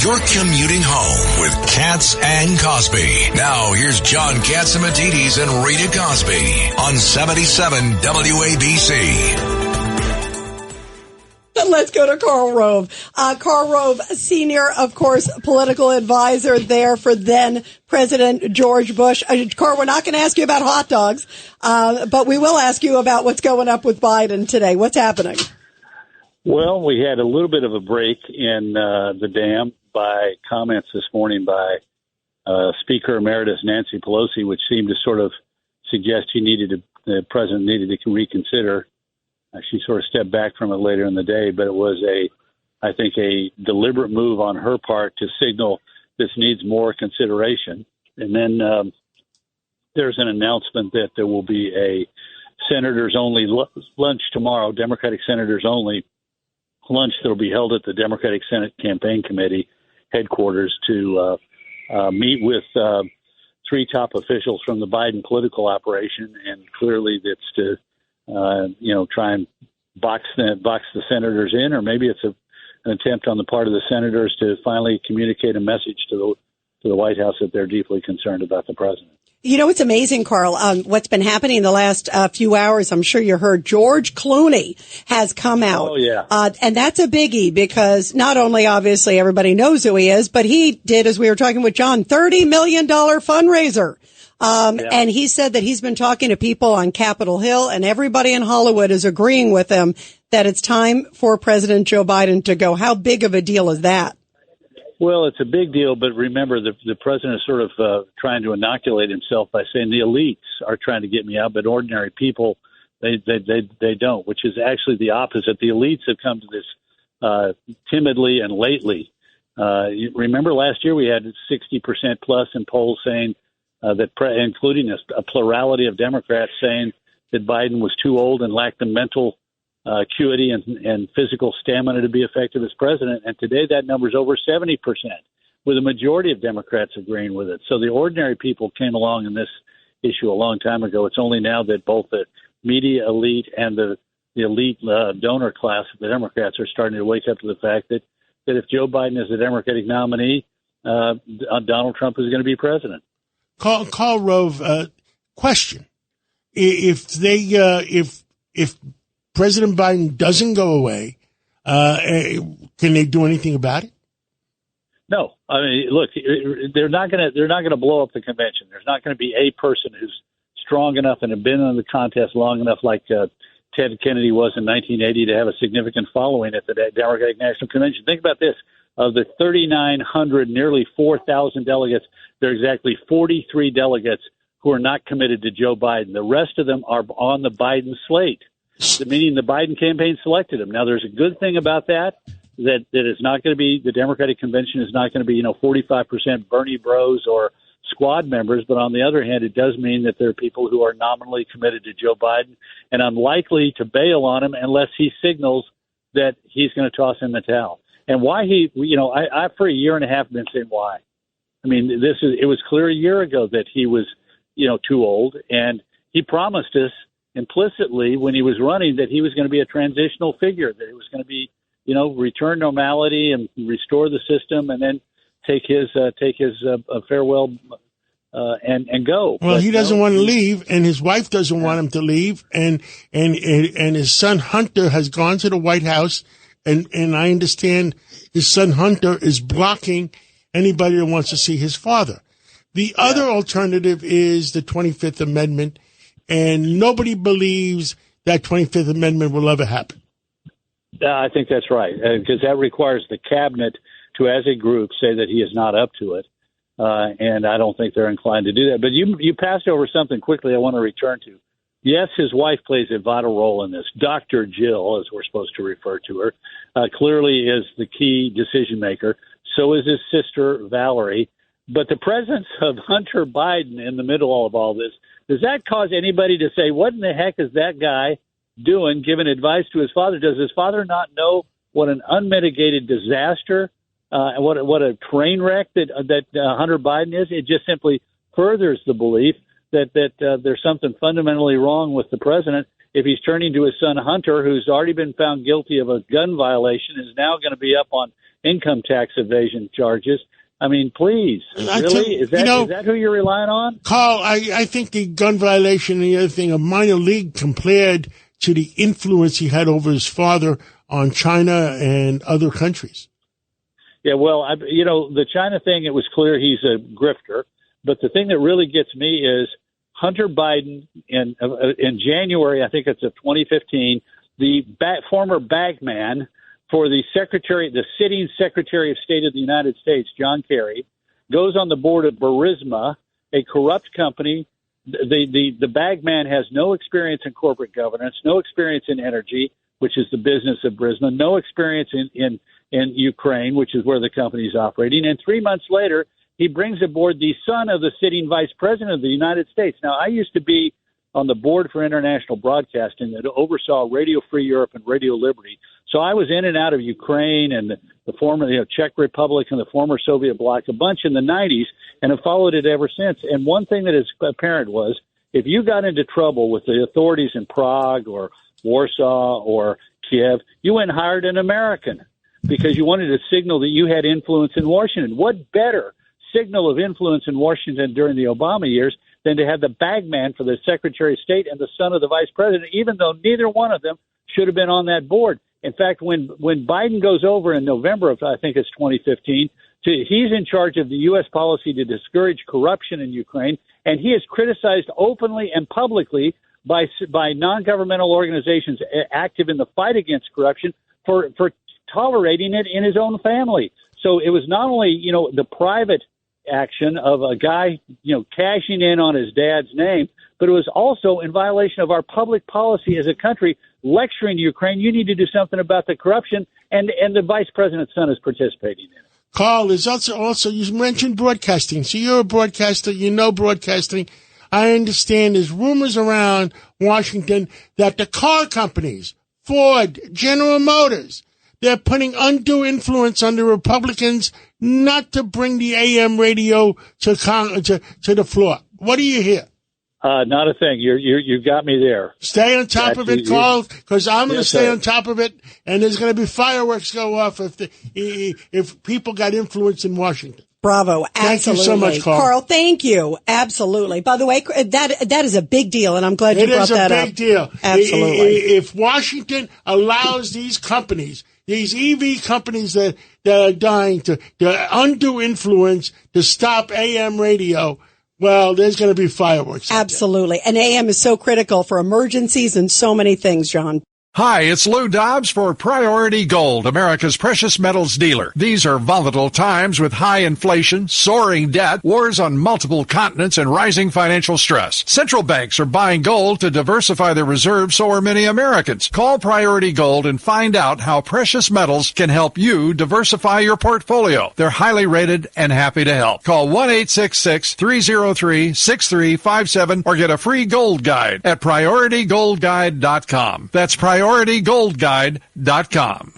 You're commuting home with Katz and Cosby. Now, here's John Katzimatidis and Rita Cosby on 77 WABC. Let's go to Karl Rove. Karl Rove, senior, of course, political advisor there for then President George Bush. Karl, we're not going to ask you about hot dogs, but we will ask you about what's going up with Biden today. What's happening? Well, we had a little bit of a break in the dam by comments this morning by Speaker Emeritus Nancy Pelosi, which seemed to sort of suggest the president needed to reconsider. She sort of stepped back from it later in the day, but it was I think a deliberate move on her part to signal this needs more consideration. And then there's an announcement that there will be a senators-only lunch tomorrow, Democratic senators-only lunch that will be held at the Democratic Senate Campaign Committee headquarters to meet with three top officials from the Biden political operation, and clearly that's to try and box the senators in, or maybe it's an attempt on the part of the senators to finally communicate a message to the White House that they're deeply concerned about the president. You know, it's amazing, Karl, what's been happening the last few hours. I'm sure you heard George Clooney has come out. Oh, yeah. And that's a biggie because not only obviously everybody knows who he is, but he did, as we were talking with John, $30 million fundraiser. And he said that he's been talking to people on Capitol Hill, and everybody in Hollywood is agreeing with him that it's time for President Joe Biden to go. How big of a deal is that? Well, it's a big deal, but remember, the president is sort of trying to inoculate himself by saying the elites are trying to get me out, but ordinary people, they don't, which is actually the opposite. The elites have come to this timidly and lately. You remember last year we had 60% plus in polls saying including a plurality of Democrats saying that Biden was too old and lacked the mental acuity and physical stamina to be effective as president. And today that number is over 70%, with a majority of Democrats agreeing with it. So the ordinary people came along in this issue a long time ago. It's only now that both the media elite and the elite donor class of the Democrats are starting to wake up to the fact that if Joe Biden is the Democratic nominee, Donald Trump is going to be president. Karl Rove, question: If President Biden doesn't go away, can they do anything about it? No, I mean, look, they're not going to blow up the convention. There's not going to be a person who's strong enough and have been in the contest long enough, like Ted Kennedy was in 1980, to have a significant following at the Democratic National Convention. Think about this: of the 3,900, nearly 4,000 delegates, there are exactly 43 delegates who are not committed to Joe Biden. The rest of them are on the Biden slate, meaning the Biden campaign selected him. Now, there's a good thing about that is not going to be, the Democratic convention is not going to be, 45% Bernie bros or squad members. But on the other hand, it does mean that there are people who are nominally committed to Joe Biden and unlikely to bail on him unless he signals that he's going to toss in the towel. And why I for a year and a half been saying why. I mean, it was clear a year ago that he was, too old, and he promised us implicitly when he was running that he was going to be a transitional figure, that it was going to be, return normality and restore the system, and then take his farewell and go. Well, he doesn't want to leave, and his wife doesn't want him to leave, and his son Hunter has gone to the White House. And I understand his son Hunter is blocking anybody that wants to see his father. The other alternative is the 25th Amendment, and nobody believes that 25th Amendment will ever happen. I think that's right, because that requires the cabinet to, as a group, say that he is not up to it, and I don't think they're inclined to do that. But you passed over something quickly I want to return to. Yes, his wife plays a vital role in this. Dr. Jill, as we're supposed to refer to her, clearly is the key decision maker. So is his sister, Valerie. But the presence of Hunter Biden in the middle of all this, does that cause anybody to say, what in the heck is that guy doing, giving advice to his father? Does his father not know what an unmitigated disaster, what a train wreck that Hunter Biden is? It just simply furthers the belief that there's something fundamentally wrong with the president if he's turning to his son Hunter, who's already been found guilty of a gun violation, is now going to be up on income tax evasion charges. I mean, please, really? Is that who you're relying on? Carl, I think the gun violation and the other thing, a minor league compared to the influence he had over his father on China and other countries. Yeah, well, the China thing, it was clear he's a grifter. But the thing that really gets me is Hunter Biden in January, I think it's of 2015, the former bagman for the sitting Secretary of State of the United States, John Kerry, goes on the board of Burisma, a corrupt company. The bagman has no experience in corporate governance, no experience in energy, which is the business of Burisma, no experience in Ukraine, which is where the company is operating. And 3 months later, he brings aboard the son of the sitting vice president of the United States. Now, I used to be on the board for international broadcasting that oversaw Radio Free Europe and Radio Liberty. So I was in and out of Ukraine and the former Czech Republic and the former Soviet bloc a bunch in the 90s and have followed it ever since. And one thing that is apparent was if you got into trouble with the authorities in Prague or Warsaw or Kiev, you went and hired an American because you wanted to signal that you had influence in Washington. What better signal of influence in Washington during the Obama years than to have the bagman for the Secretary of State and the son of the vice president, even though neither one of them should have been on that board. In fact, when Biden goes over in November of, I think it's 2015, he's in charge of the U.S. policy to discourage corruption in Ukraine, and he is criticized openly and publicly by non-governmental organizations active in the fight against corruption for tolerating it in his own family. So it was not only, the private action of a guy, cashing in on his dad's name, but it was also in violation of our public policy as a country, lecturing Ukraine, you need to do something about the corruption, and the vice president's son is participating in it. Carl, is also you mentioned broadcasting. So you're a broadcaster, broadcasting. I understand there's rumors around Washington that the car companies, Ford, General Motors, they're putting undue influence on the Republicans not to bring the AM radio to the floor. What do you hear? Not a thing. You got me there. Stay on top of it, Carl, because I'm going to stay on top of it, and there's going to be fireworks go off if people got influence in Washington. Bravo. Absolutely. Thank you so much, Carl. Carl, thank you. Absolutely. By the way, that is a big deal, and I'm glad you brought that up. It is a big deal. Absolutely. If Washington allows these companies, these EV companies that are dying to undue influence to stop AM radio, well, there's going to be fireworks. Absolutely. And AM is so critical for emergencies and so many things, John. Hi, it's Lou Dobbs for Priority Gold, America's precious metals dealer. These are volatile times with high inflation, soaring debt, wars on multiple continents, and rising financial stress. Central banks are buying gold to diversify their reserves, so are many Americans. Call Priority Gold and find out how precious metals can help you diversify your portfolio. They're highly rated and happy to help. Call 1-866-303-6357 or get a free gold guide at PriorityGoldGuide.com. That's PriorityGoldGuide.com.